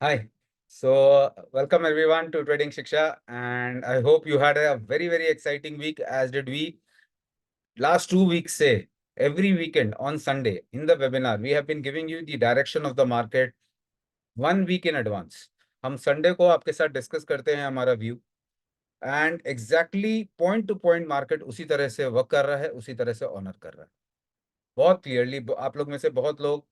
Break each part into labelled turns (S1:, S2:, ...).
S1: Hi. So, welcome everyone to Trading Shiksha, and I hope you had a very exciting week, as did we. Last 2 weeks, say every weekend on Sunday in the webinar, we have been giving you the direction of the market 1 week in advance. हम Sunday को आपके साथ discuss करते हैं हमारा view and exactly point two point market उसी तरह से वर्क कर रहा है, उसी तरह से ऑनर कर रहा है बहुत क्लियरली। आप लोग में से बहुत लोग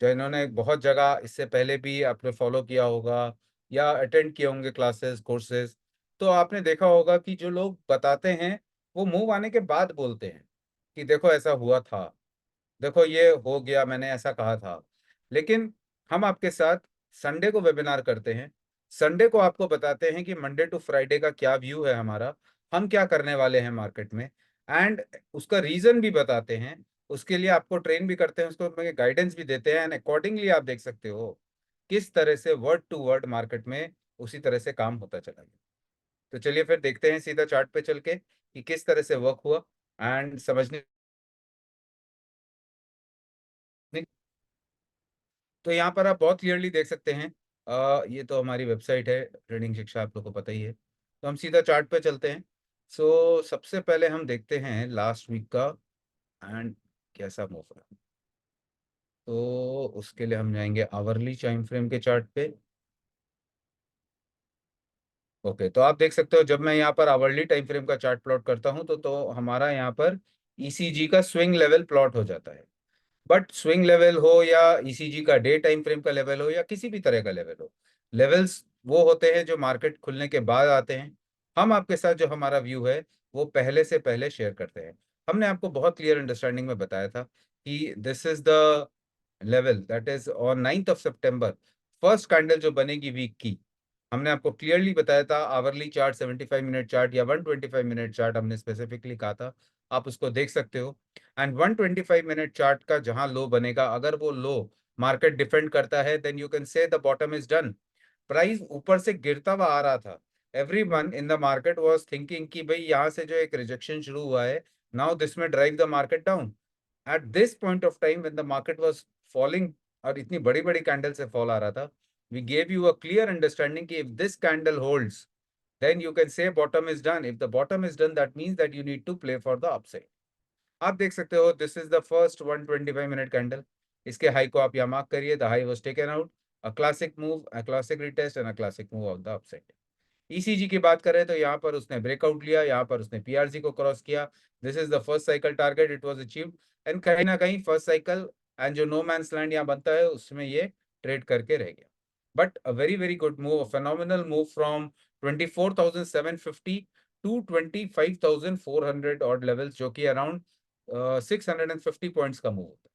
S1: जिन्होंने बहुत जगह इससे पहले भी आपने फॉलो किया होगा या अटेंड किए होंगे क्लासेस कोर्सेज, तो आपने देखा होगा कि जो लोग बताते हैं वो मूव आने के बाद बोलते हैं कि देखो ऐसा हुआ था, देखो ये हो गया, मैंने ऐसा कहा था। लेकिन हम आपके साथ संडे को वेबिनार करते हैं, संडे को आपको बताते हैं कि मंडे टू फ्राइडे का क्या व्यू है हमारा, हम क्या करने वाले हैं मार्केट में, एंड उसका रीजन भी बताते हैं। उसके लिए आपको ट्रेन भी करते हैं, उसको गाइडेंस भी देते हैं, एंड अकॉर्डिंगली आप देख सकते हो किस तरह से वर्ड टू वर्ड मार्केट में उसी तरह से काम होता चला गया। तो चलिए फिर देखते हैं सीधा चार्ट पे चल के कि किस तरह से वर्क हुआ एंड समझने। तो यहाँ पर आप बहुत क्लियरली देख सकते हैं, ये तो हमारी वेबसाइट है ट्रेडिंग शिक्षा, आप लोग को पता ही है। तो हम सीधा चार्ट पे चलते हैं। सबसे पहले हम देखते हैं लास्ट वीक का एंड कैसा मूव रहा। तो उसके लिए हम जाएंगे आवरली टाइम फ्रेम के चार्ट पे। ओके, तो आप देख सकते हो जब मैं यहाँ पर आवरली टाइम फ्रेम का चार्ट प्लॉट करता हूँ तो हमारा यहाँ पर ईसीजी का स्विंग लेवल प्लॉट हो जाता है। बट स्विंग लेवल हो या ईसीजी का डे टाइम फ्रेम का लेवल हो या किसी भी तरह का लेवल हो, लेवल्स वो होते हैं जो मार्केट खुलने के बाद आते हैं। हम आपके साथ जो हमारा व्यू है वो पहले से पहले शेयर करते हैं। हमने आपको बहुत क्लियर अंडरस्टैंडिंग में बताया था कि this is the level that is on 9 September, first candle जो बनेगी वीक की। हमने आपको क्लियरली बताया था आवरली चार्ट, 75 मिनट चार्ट या 125 मिनट चार्ट हमने स्पेसिफिकली कहा था, आप उसको देख सकते हो। एंड 125 मिनट चार्ट का जहां लो बनेगा, अगर वो लो मार्केट डिफेंड करता है, then you can say the bottom is done. Price ऊपर से गिरता हुआ आ रहा था, everyone in the market was thinking कि भाई यहाँ से जो एक रिजेक्शन शुरू हुआ है, नाउ दिस में drive the market down. At this point of time when the market was falling और इतनी बड़ी बड़ी कैंडल से फॉल आ रहा था, we gave you a clear understanding कि if this candle holds then you can say bottom is done. If the bottom is done, that means that you need to play for the upside. आप देख सकते हो this is the first 125 minute candle. इसके high को आप यहाँ mark करिए, the high was taken out, a classic move, a classic retest and a classic move of the upside. ECG की बात करें तो यहाँ पर उसने ब्रेकआउट लिया, यहाँ पर उसने पीआरसी को क्रॉस किया। This is the first cycle target, it was achieved. And कहीं ना कहीं फर्स्ट साइकिल एंड जो नो मैंस लैंड यहाँ बनता है उसमें ये ट्रेड करके रह गया। But a very good move, phenomenal move from 24,750 to 25,400 odd levels, जो कि अराउंड 650 पॉइंट्स का मूव होता है।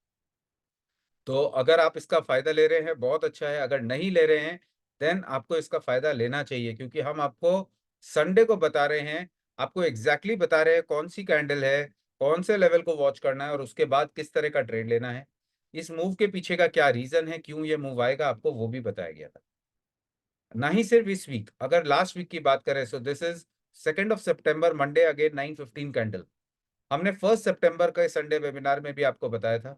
S1: तो अगर आप इसका फायदा ले रहे हैं बहुत अच्छा है, अगर नहीं ले रहे हैं देन आपको इसका फायदा लेना चाहिए, क्योंकि हम आपको संडे को बता रहे हैं, आपको एग्जैक्टली बता रहे हैं कौन सी कैंडल है, कौन से लेवल को वॉच करना है और उसके बाद किस तरह का ट्रेड लेना है। इस मूव के पीछे का क्या रीजन है, क्यों ये मूव आएगा, आपको वो भी बताया गया था। ना ही सिर्फ इस वीक, अगर लास्ट वीक की बात करें, so this is 2 September Monday, again 9:15 candle. हमने 1 सितंबर के संडे वेबिनार में भी आपको बताया था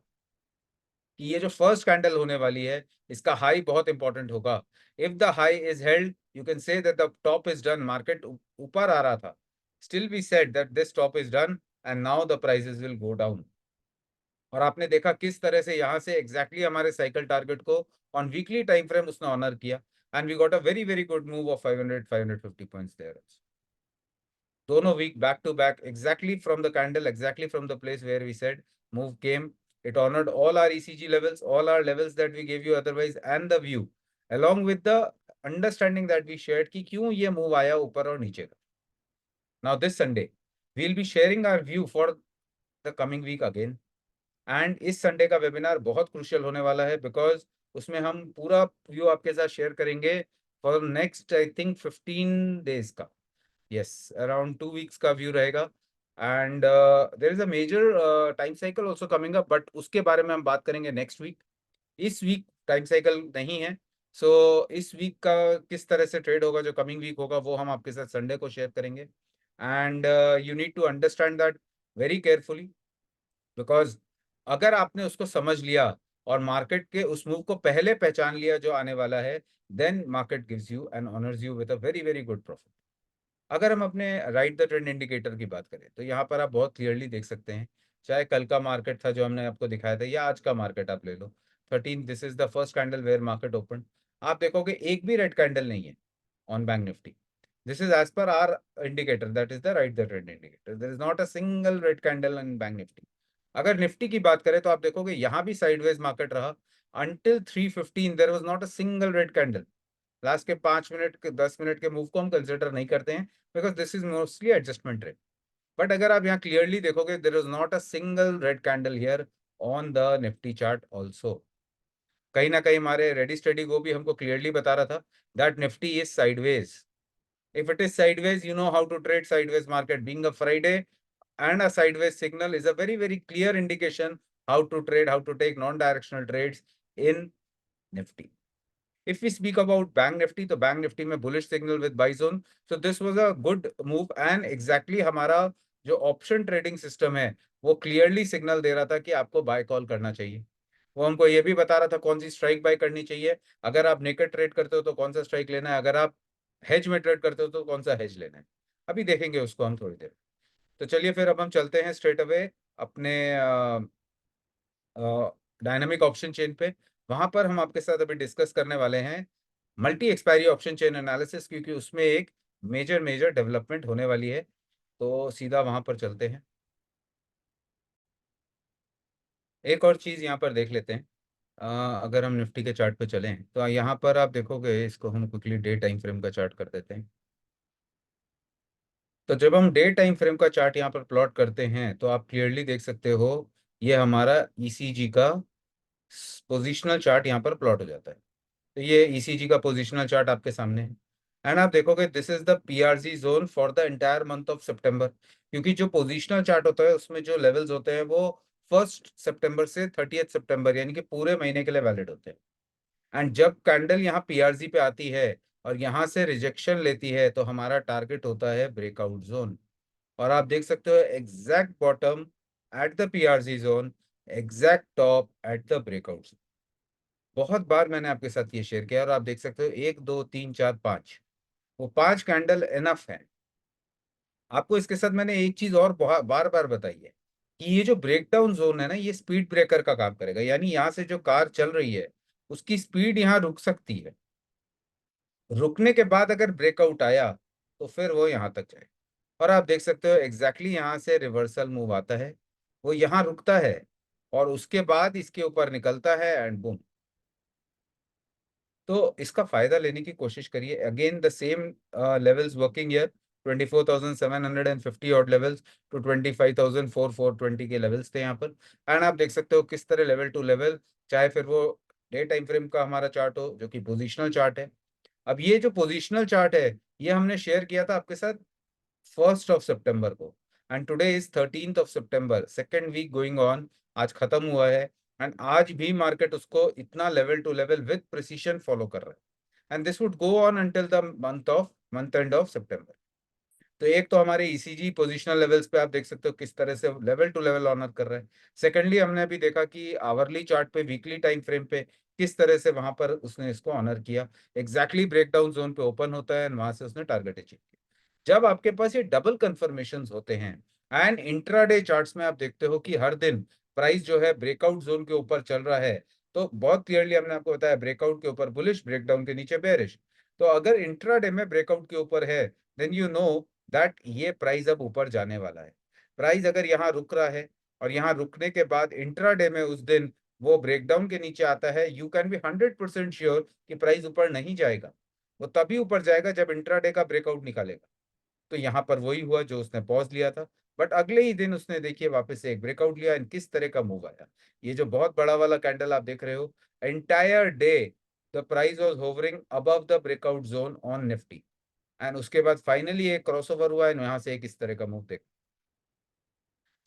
S1: कि ये जो फर्स्ट कैंडल होने वाली है इसका हाई बहुत इंपॉर्टेंट होगा। If the high is held, you can say that the top is done. Market ऊपर आ रहा था, still we said that this top is done and now the prices will go down. और आपने देखा किस तरह से यहाँ से एग्जैक्टली हमारे साइकिल टारगेट को ऑन वीकली टाइम फ्रेम उसने ऑनर किया, and we got a very good move of 550 points there. दोनों week back to back, exactly from the candle, exactly from the place where we said move came, it honored all our ECG levels, all our levels that we gave you otherwise, and the view along with the understanding that we shared कि क्यों ये move आया ऊपर और नीचे का। Now this Sunday we'll be sharing our view for the coming week again, and इस Sunday का वेबिनार बहुत क्रूशियल होने वाला है, बिकॉज उसमें हम पूरा व्यू आपके साथ शेयर करेंगे for next I think 15 days का, yes, around 2 weeks का व्यू रहेगा। And there is a major time cycle also coming up, but उसके बारे में हम बात करेंगे नेक्स्ट वीक। इस वीक टाइम साइकिल नहीं है। इस वीक का किस तरह से ट्रेड होगा, जो कमिंग वीक होगा, वो हम आपके साथ संडे को शेयर करेंगे। And you need to understand that very carefully, because अगर आपने उसको समझ लिया और मार्केट के उस मूव को पहले पहचान लिया जो आने वाला है, then market gives you and honours you with a very very good profit. अगर हम अपने राइट द ट्रेंड इंडिकेटर की बात करें तो यहाँ पर आप बहुत क्लियरली देख सकते हैं, चाहे कल का मार्केट था जो हमने आपको दिखाया था या आज का मार्केट आप ले लो 13, this is the first candle where market open. आप देखोगे एक भी रेड कैंडल नहीं है on bank Nifty. This is as per our indicator, that is the right the trend indicator, there is not a single red candle in bank Nifty. अगर निफ्टी की बात करें तो आप देखोगे यहाँ भी साइडवेज मार्केट रहा until 3:15, there was not a single red candle. Last के 5 मिनट के 10 मिनट के मूव को हम कंसिडर नहीं करते हैं, because this is mostly adjustment trade. But अगर आप यहाँ क्लियरली देखोगे, there is not a single red candle here on the Nifty chart also. कहीं ना कहीं हमारे रेडी स्टडी को भी हमको क्लियरली बता रहा था that Nifty is sideways. If it is sideways, you know how to trade sideways market, being a Friday and a sideways signal is a very very clear indication how to trade, how to take non-directional trades in nifty. If we speak about bank nifty, तो bank nifty में bullish signal with buy zone, so this was a good move and exactly हमारा जो option trading system है वो clearly signal दे रहा था कि आपको buy call करना चाहिए। वो हमको ये भी बता रहा था कौन सी स्ट्राइक बाय करनी चाहिए, अगर आप नेकेड ट्रेड करते हो तो कौन सा स्ट्राइक लेना है, अगर आप हेज में ट्रेड करते हो तो कौन सा हेज लेना है। अभी देखेंगे उसको हम थोड़ी देर। तो चलिए फिर अब हम चलते हैं स्ट्रेट अवे अपने डायनामिक ऑप्शन चेन पे। वहां पर हम आपके साथ अभी डिस्कस करने वाले हैं multi expiry option chain analysis, क्योंकि उसमें एक मेजर मेजर डेवलपमेंट होने वाली है। तो सीधा वहां पर चलते हैं। एक और चीज यहाँ पर देख लेते हैं। अगर हम निफ्टी के चार्ट पे चलें तो यहाँ पर आप देखोगे, इसको हम क्विकली डे टाइम फ्रेम का चार्ट कर देते हैं। तो जब हम डे टाइम फ्रेम का चार्ट यहाँ पर प्लॉट करते हैं तो आप क्लियरली देख सकते हो ये हमारा ईसीजी का पोजिशनल चार्ट यहाँ पर प्लॉट हो जाता है। तो ये ईसीजी का पोजिशनल चार्ट आपके सामने है एंड आप देखोगे this is the PRG zone for the entire month of September. क्योंकि जो पोजिशनल चार्ट होता है उसमें जो लेवल्स होते हैं वो 1 सितंबर से 30 सितंबर यानी कि पूरे महीने के लिए वैलिड होते हैं। एंड जब कैंडल यहाँ पीआरजी पे आती है और यहाँ से रिजेक्शन लेती है तो हमारा टारगेट होता है ब्रेकआउट जोन। और आप देख सकते हो exact bottom at the PRG zone, exact top at the breakout. बहुत बार मैंने आपके साथ ये शेयर किया और आप देख सकते हो 1 2 3 4 5, वो 5 कैंडल इनफ है। आपको इसके साथ मैंने एक चीज और बहुत बार बार बताई है कि ये जो ब्रेकडाउन जोन है ना, ये स्पीड ब्रेकर का काम करेगा। यानी यहाँ से जो कार चल रही है उसकी स्पीड यहाँ रुक सकती है, रुकने के बाद अगर ब्रेकआउट आया तो फिर वो यहाँ तक जाए। और आप देख सकते हो एग्जैक्टली यहाँ से रिवर्सल मूव आता है, वो यहाँ रुकता है और उसके बाद इसके ऊपर निकलता है एंड बूम। तो इसका फायदा लेने की कोशिश करिए। Again the same levels working here, 24,750 odd levels to 25,420 के लेवल्स थे यहाँ पर। एंड आप देख सकते हो किस तरह लेवल टू लेवल, चाहे फिर वो डे टाइम फ्रेम का हमारा चार्ट हो जो कि पोजिशनल चार्ट है। अब ये जो पोजिशनल चार्ट है ये हमने शेयर किया था आपके साथ 1 सितंबर को, and today is 13 September, second week going on, आज खत्म हुआ है। एंड आज भी मार्केट उसको इतना level to level with precision follow कर रहा है and this would go on until the month end of September. तो एक तो हमारे ईसीजी पोजिशनल लेवल्स पे आप देख सकते हो किस तरह से लेवल टू लेवल ऑनर कर रहे हैं। सेकेंडली हमने अभी देखा कि आवरली चार्ट पे, वीकली टाइम फ्रेम पे किस तरह से वहां पर उसने इसको ऑनर किया। एग्जैक्टली ब्रेकडाउन जोन पे ओपन होता है एंड वहां से उसने टारगेट अचीव किया। जब आपके पास ये डबल कंफर्मेशन होते हैं एंड इंट्राडे चार्ट्स में आप देखते हो कि हर दिन प्राइस जो है ब्रेकआउट जोन के ऊपर चल रहा है, तो बहुत क्लियरली हमने आपको बताया ब्रेकआउट के ऊपर बुलिश, ब्रेकडाउन के नीचे बेरिश। तो अगर इंट्राडे में ब्रेकआउट के ऊपर है देन यू नो दैट ये प्राइस अब ऊपर जाने वाला है। प्राइस अगर यहाँ रुक रहा है और यहाँ रुकने के बाद इंट्राडे में उस दिन वो ब्रेकडाउन के नीचे आता है, यू कैन बी 100% श्योर कि प्राइस ऊपर नहीं जाएगा। वो तभी ऊपर जाएगा जब इंट्राडे का ब्रेकआउट निकालेगा। तो यहाँ पर वही हुआ जो उसने पॉज लिया था, बट अगले ही दिन उसने देखिए वापस से एक ब्रेकआउट लिया एंड किस तरह का मूव आया। ये जो बहुत बड़ा वाला कैंडल आप देख रहे हो, entire day the price was hovering above the breakout zone on Nifty and उसके बाद फाइनली एक क्रॉसओवर हुआ है यहाँ से एक इस तरह का मूव देख।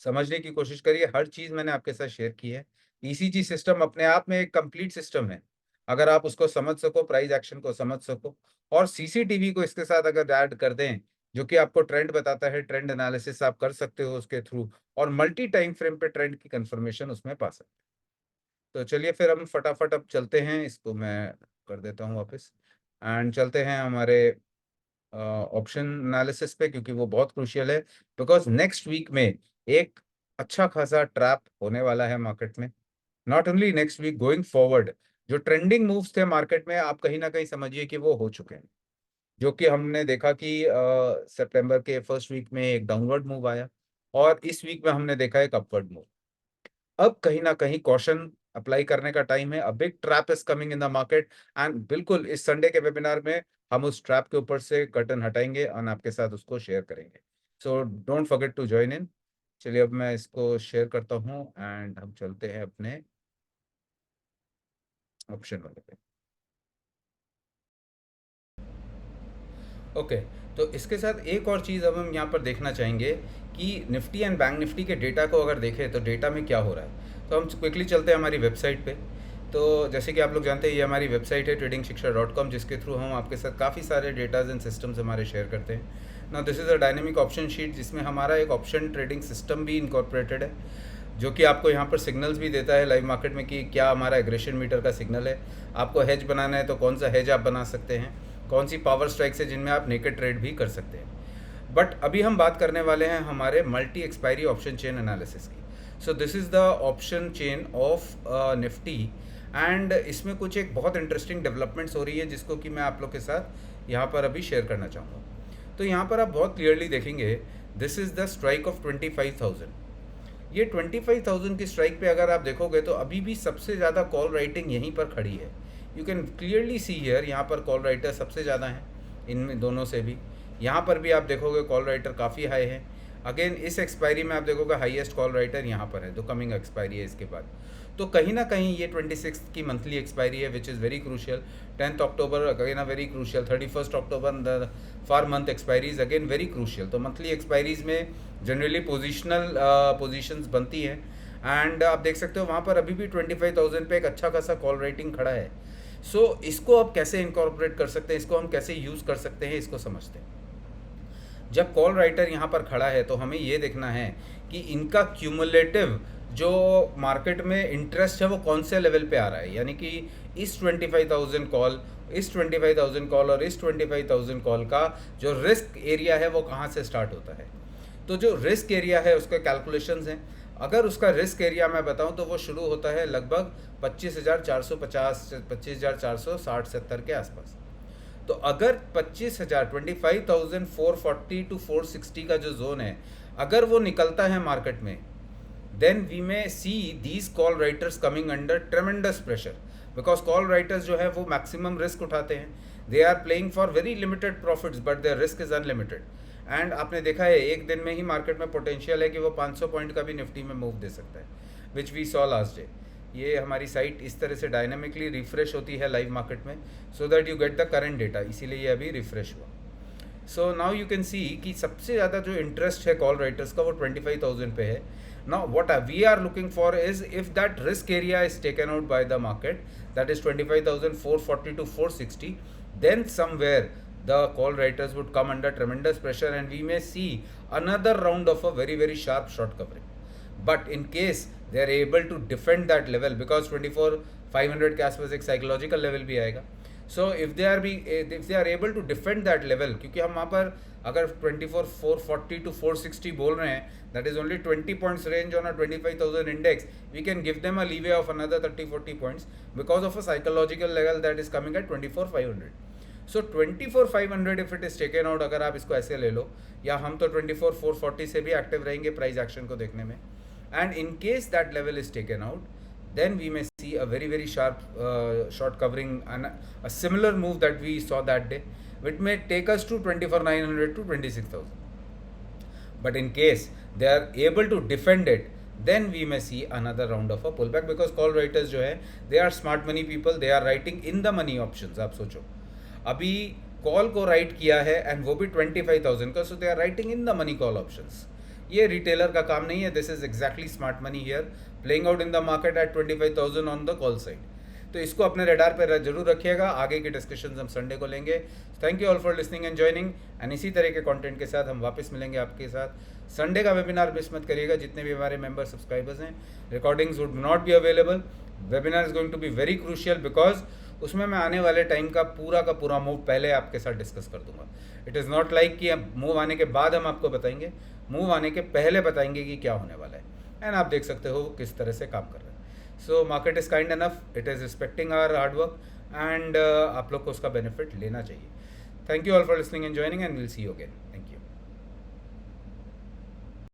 S1: समझने की कोशिश करिए, हर चीज मैंने आपके साथ शेयर की है। ईसीजी सिस्टम अपने आप में एक कंप्लीट सिस्टम है। अगर आप उसको समझ सको, प्राइस एक्शन को समझ सको और सीसीटीवी को इसके साथ अगर ऐड कर दें जो कि आपको ट्रेंड बताता है, ट्रेंड एनालिसिस आप कर सकते हो उसके थ्रू और मल्टी टाइम फ्रेम पे ट्रेंड की कंफर्मेशन उसमें पा सकते हैं। तो चलिए फिर हम फटाफट अब चलते हैं, इसको मैं कर देता हूँ वापस, एंड चलते हैं हमारे ऑप्शन एनालिसिस पे, क्योंकि वो बहुत क्रूशियल है। बिकॉज नेक्स्ट वीक में एक अच्छा खासा ट्रैप होने वाला है मार्केट में। Not only next week, going forward जो ट्रेंडिंग मूव्स थे मार्केट में, आप कहीं ना कहीं समझिए कि वो हो चुके हैं। जो कि हमने देखा कि सितंबर के फर्स्ट वीक में एक डाउनवर्ड मूव आया, और इस वीक में हमने देखा एक अपवर्ड मूव। अब कहीं ना कहीं कॉशन अप्लाई करने का टाइम है। A big trap is coming in the market, and बिल्कुल इस संडे के वेबिनार में हम उस ट्रैप के ऊपर से कर्टन हटाएंगे और आपके साथ उसको शेयर करेंगे। So don't forget to join in. चलिए अब मैं इसको शेयर करता हूँ, एंड हम चलते हैं अपने ऑप्शन वाले पे। ओके, तो इसके साथ एक और चीज़ अब हम यहाँ पर देखना चाहेंगे कि निफ्टी एंड बैंक निफ्टी के डेटा को अगर देखें तो डेटा में क्या हो रहा है। तो हम क्विकली चलते हैं हमारी वेबसाइट पे। तो जैसे कि आप लोग जानते हैं, ये हमारी वेबसाइट है tradingshiksha.com, जिसके थ्रू हम आपके साथ काफ़ी सारे डेटाज एंड सिस्टम्स हमारे शेयर करते हैं। ना this is a dynamic option sheet, जिसमें हमारा एक ऑप्शन ट्रेडिंग सिस्टम भी इनकॉर्पोरेटेड है, जो कि आपको यहाँ पर सिग्नल्स भी देता है लाइव मार्केट में कि क्या हमारा एग्रेशन मीटर का सिग्नल है। आपको हेज बनाना है तो कौन सा हेज आप बना सकते हैं, कौन सी पावर स्ट्राइक्स है जिनमें आप नेकेड ट्रेड भी कर सकते हैं। बट अभी हम बात करने वाले हैं हमारे multi expiry option chain analysis की। So this is the option chain of Nifty, and इसमें कुछ एक बहुत इंटरेस्टिंग डेवलपमेंट्स हो रही है, जिसको कि मैं आप लोग के साथ यहाँ पर अभी शेयर करना चाहूँगा। तो यहाँ पर आप बहुत क्लियरली देखेंगे, this is the strike off 25,000। ये 25,000 की स्ट्राइक पे अगर आप देखोगे तो अभी भी सबसे ज़्यादा कॉल राइटिंग यहीं पर खड़ी है। You can clearly see here, यहाँ पर कॉल राइटर सबसे ज़्यादा हैं इनमें दोनों से भी। यहाँ पर भी आप देखोगे कॉल राइटर काफ़ी हाई है। अगेन इस एक्सपायरी में आप देखोगे हाईएस्ट कॉल राइटर यहाँ पर है, जो कमिंग एक्सपायरी है इसके बाद। तो कहीं ना कहीं ये 26 की मंथली एक्सपायरी है, which is very crucial. 10th October again a very crucial, 31st October the for month expiries again very crucial. तो मंथली एक्सपायरीज में जनरली पोजिशनल पोजिशंस बनती हैं, एंड आप देख सकते हो वहाँ पर अभी भी 25,000 पे एक अच्छा खासा कॉल राइटिंग खड़ा है। सो इसको आप कैसे इनकॉर्पोरेट कर सकते हैं, इसको हम कैसे यूज़ कर सकते हैं, इसको समझते हैं। जब कॉल राइटर यहाँ पर खड़ा है तो हमें ये देखना है कि इनका क्यूमुलेटिव जो मार्केट में इंटरेस्ट है वो कौन से लेवल पे आ रहा है। यानी कि इस 25,000 कॉल, इस 25,000 कॉल और इस 25,000 कॉल का जो रिस्क एरिया है वो कहाँ से स्टार्ट होता है। तो जो रिस्क एरिया है उसके कैलकुलेशंस हैं। अगर उसका रिस्क एरिया मैं बताऊं तो वो शुरू होता है लगभग 25,450 से 25,460-70 के आसपास। तो अगर 25,440 टू 460 का जो जोन है, अगर वो निकलता है मार्केट में, then we may see these call writers coming under tremendous pressure, because call writers जो है वो मैक्सिमम रिस्क उठाते हैं। They are playing for very limited profits, but their risk is unlimited. And आपने देखा है एक दिन में ही मार्केट में पोटेंशियल है कि वो 500 पॉइंट का भी निफ्टी में मूव दे सकता है, which we saw last day. ये हमारी साइट इस तरह से डायनामिकली रिफ्रेश होती है लाइव मार्केट में, so that you get the current data, इसीलिए ये अभी रिफ्रेश हुआ। So now you can see कि सबसे ज़्यादा जो इंटरेस्ट है कॉल राइटर्स का वो 25,000 पे है। Now what we are looking for is if that risk area is taken out by the market, that is 25,440 to 460, then somewhere the call writers would come under tremendous pressure and we may see another round of a very sharp short covering. But in case they are able to defend that level, because 24,500 के आसपास एक psychological level भी आएगा, so if they are able to defend that level, क्योंकि हम वहाँ पर अगर 24,440 टू 460 बोल रहे हैं, that is only 20 points range on a 25,000 index, we can give them a leeway of another 30-40 points because of a psychological level that is coming at 24,500. So 24,500 if it is taken out, अगर आप इसको ऐसे ले लो, या हम तो 24,440 से भी एक्टिव रहेंगे प्राइस एक्शन को देखने में, and in case that level is taken out, then we may see a very sharp short covering and a similar move that we saw that day, which may take us to 24,900 to 26,000. But in case they are able to defend it, then we may see another round of a pullback, because call writers जो है they are smart money people, they are writing in the money options. आप सोचो अभी call को right किया है and वो भी 25,000 का, so they are writing in the money call options. ये रिटेलर का काम नहीं है, this is exactly smart money here playing out in the market at 25,000 on the call side. तो इसको अपने रेडार पर जरूर रखिएगा, आगे की डिस्कशन हम संडे को लेंगे। Thank you all for listening and joining, and इसी तरह के कंटेंट के साथ हम वापस मिलेंगे आपके साथ संडे का वेबिनार मिस मत करिएगा, जितने भी हमारे मेंबर सब्सक्राइबर्स हैं। Recordings would not be available. Webinar is going to be very crucial because उसमें मैं आने वाले टाइम का पूरा मूव पहले आपके साथ डिस्कस कर दूंगा। इट इज़ नॉट लाइक कि मूव आने के बाद हम आपको बताएंगे, मूव आने के पहले बताएंगे कि क्या होने वाला है, एंड आप देख सकते हो किस तरह से काम कर रहे हैं। So market is kind enough, it is respecting our hard work, and आप लोग को उसका बेनिफिट लेना चाहिए। Thank you all for listening and joining, and will see you again. Thank you.